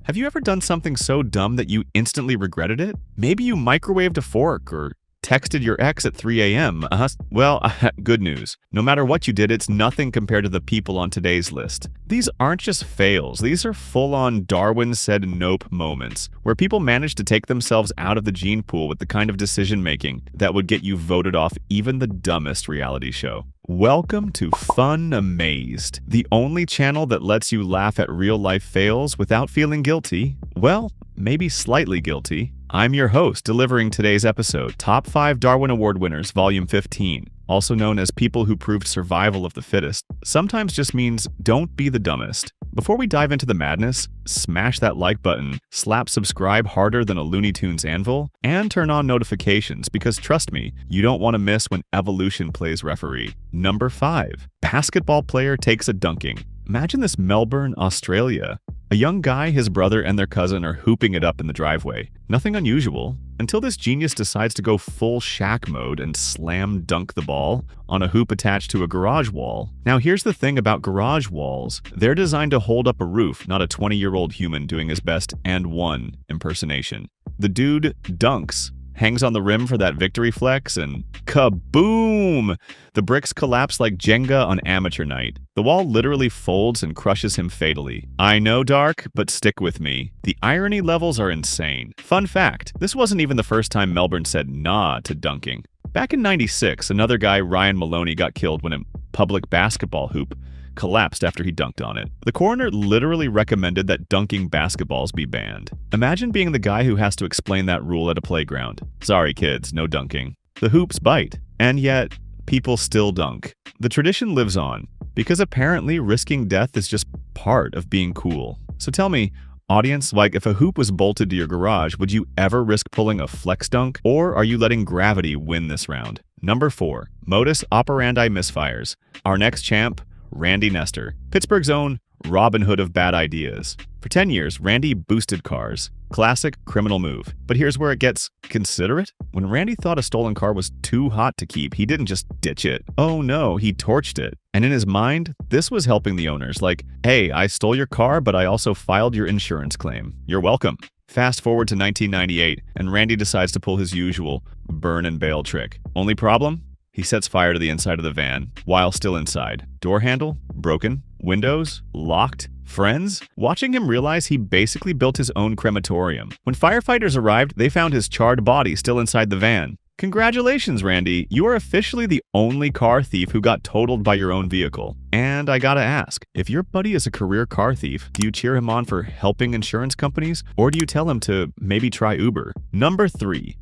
Have you ever done something so dumb that you instantly regretted it? Maybe you microwaved a fork or texted your ex at 3 a.m. Well, good news. No matter what you did, it's nothing compared to the people on today's list. These aren't just fails, these are full-on Darwin said nope moments, where people manage to take themselves out of the gene pool with the kind of decision-making that would get you voted off even the dumbest reality show. Welcome to Fun Amazed, the only channel that lets you laugh at real-life fails without feeling guilty. Well, maybe slightly guilty. I'm your host, delivering today's episode, Top 5 Darwin Award Winners, Volume 15, also known as People Who Proved Survival of the Fittest, sometimes just means don't be the dumbest. Before we dive into the madness, smash that like button, slap subscribe harder than a Looney Tunes anvil, and turn on notifications because trust me, you don't want to miss when evolution plays referee. Number 5. Basketball player takes a dunking. Imagine this: Melbourne, Australia. A young guy, his brother, and their cousin are hooping it up in the driveway. Nothing unusual, until this genius decides to go full Shaq mode and slam dunk the ball on a hoop attached to a garage wall. Now here's the thing about garage walls. They're designed to hold up a roof, not a 20-year-old human doing his best and one impersonation. The dude dunks, hangs on the rim for that victory flex, and kaboom! The bricks collapse like Jenga on amateur night. The wall literally folds and crushes him fatally. I know, dark, but stick with me. The irony levels are insane. Fun fact, this wasn't even the first time Melbourne said nah to dunking. Back in '96, another guy, Ryan Maloney, got killed when a public basketball hoop collapsed after he dunked on it. The coroner literally recommended that dunking basketballs be banned. Imagine being the guy who has to explain that rule at a playground. Sorry kids, no dunking. The hoops bite, and yet people still dunk. The tradition lives on, because apparently risking death is just part of being cool. So tell me, audience, like if a hoop was bolted to your garage, would you ever risk pulling a flex dunk? Or are you letting gravity win this round? Number 4. Modus Operandi Misfires. Our next champ, Randy Nestor, Pittsburgh's own Robin Hood of bad ideas. For 10 years, Randy boosted cars. Classic criminal move. But here's where it gets considerate. When Randy thought a stolen car was too hot to keep, he didn't just ditch it. Oh no, he torched it. And in his mind, this was helping the owners. Like, hey, I stole your car, but I also filed your insurance claim. You're welcome. Fast forward to 1998, and Randy decides to pull his usual burn and bail trick. Only problem? He sets fire to the inside of the van while still inside. Door handle broken, windows locked. Friends watching him realize he basically built his own crematorium. When firefighters arrived, they found his charred body still inside the van. Congratulations, Randy. You are officially the only car thief who got totaled by your own vehicle. And I gotta ask, if your buddy is a career car thief, do you cheer him on for helping insurance companies, or do you tell him to maybe try Uber? Number 3.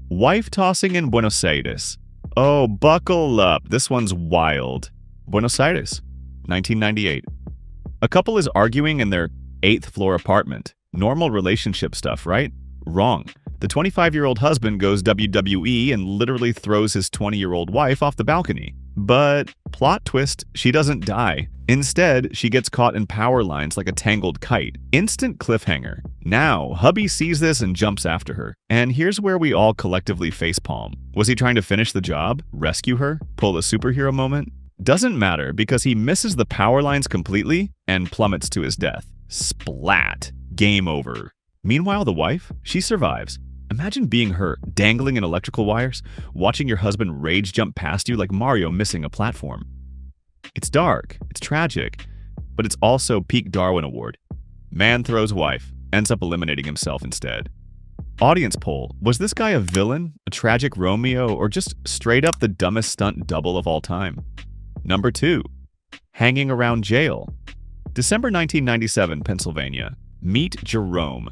Wife tossing in Buenos Aires. Oh, buckle up. This one's wild. Buenos Aires, 1998. A couple is arguing in their 8th floor apartment. Normal relationship stuff, right? Wrong. The 25-year-old husband goes WWE and literally throws his 20-year-old wife off the balcony. But plot twist, she doesn't die. Instead, she gets caught in power lines like a tangled kite. Instant cliffhanger. Now, hubby sees this and jumps after her. And here's where we all collectively facepalm. Was he trying to finish the job? Rescue her? Pull a superhero moment? Doesn't matter, because he misses the power lines completely and plummets to his death. Splat. Game over. Meanwhile, the wife, she survives. Imagine being her, dangling in electrical wires, watching your husband rage jump past you like Mario missing a platform. It's dark, it's tragic, but it's also peak Darwin Award. Man throws wife, ends up eliminating himself instead. Audience poll: was this guy a villain, a tragic Romeo, or just straight up the dumbest stunt double of all time? Number 2. Hanging around jail. December 1997, Pennsylvania. Meet Jerome,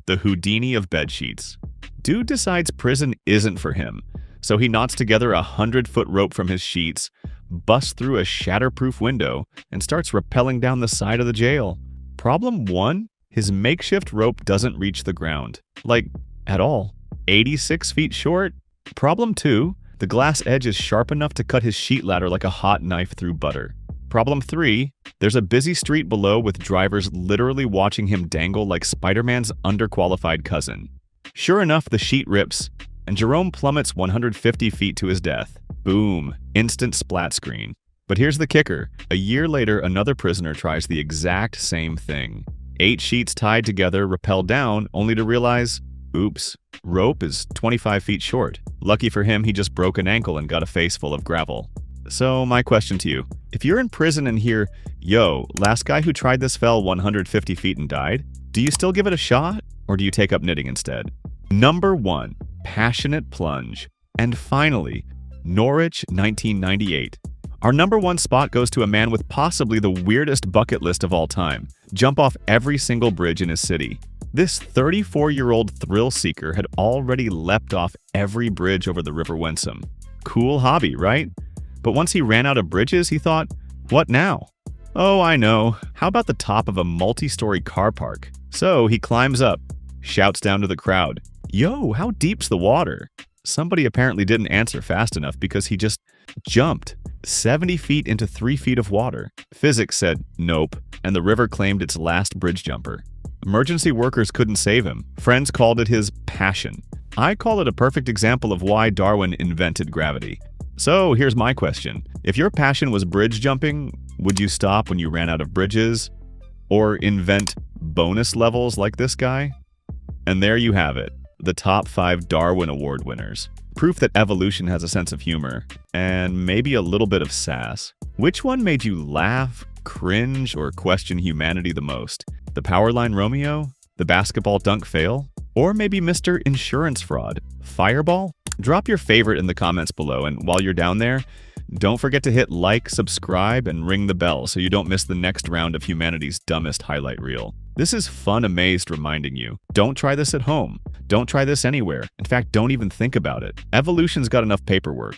the Houdini of bedsheets. Dude decides prison isn't for him, so he knots together a 100-foot rope from his sheets, busts through a shatterproof window, and starts rappelling down the side of the jail. Problem 1, his makeshift rope doesn't reach the ground. Like, at all. 86 feet short? Problem 2, the glass edge is sharp enough to cut his sheet ladder like a hot knife through butter. Problem 3, there's a busy street below with drivers literally watching him dangle like Spider-Man's underqualified cousin. Sure enough, the sheet rips, and Jerome plummets 150 feet to his death. Boom. Instant splat screen. But here's the kicker. A year later, another prisoner tries the exact same thing. 8 sheets tied together rappel down only to realize, oops, rope is 25 feet short. Lucky for him, he just broke an ankle and got a face full of gravel. So my question to you, if you're in prison and hear, yo, last guy who tried this fell 150 feet and died, do you still give it a shot or do you take up knitting instead? Number 1, passionate plunge. And finally, Norwich 1998. Our number 1 spot goes to a man with possibly the weirdest bucket list of all time. Jump off every single bridge in his city. This 34-year-old thrill seeker had already leapt off every bridge over the River Wensum. Cool hobby, right? But once he ran out of bridges, he thought, what now? Oh, I know. How about the top of a multi-story car park? So he climbs up, shouts down to the crowd, yo, how deep's the water? Somebody apparently didn't answer fast enough because he just jumped 70 feet into 3 feet of water. Physics said nope, and the river claimed its last bridge jumper. Emergency workers couldn't save him. Friends called it his passion. I call it a perfect example of why Darwin invented gravity. So here's my question. If your passion was bridge jumping, would you stop when you ran out of bridges? Or invent bonus levels like this guy? And there you have it. The top 5 Darwin Award winners. Proof that evolution has a sense of humor, and maybe a little bit of sass. Which one made you laugh, cringe, or question humanity the most? The powerline Romeo? The basketball dunk fail? Or maybe Mr. Insurance Fraud? Fireball? Drop your favorite in the comments below, and while you're down there, don't forget to hit like, subscribe, and ring the bell so you don't miss the next round of humanity's dumbest highlight reel. This is Fun Amazed reminding you, don't try this at home. Don't try this anywhere. In fact, don't even think about it. Evolution's got enough paperwork.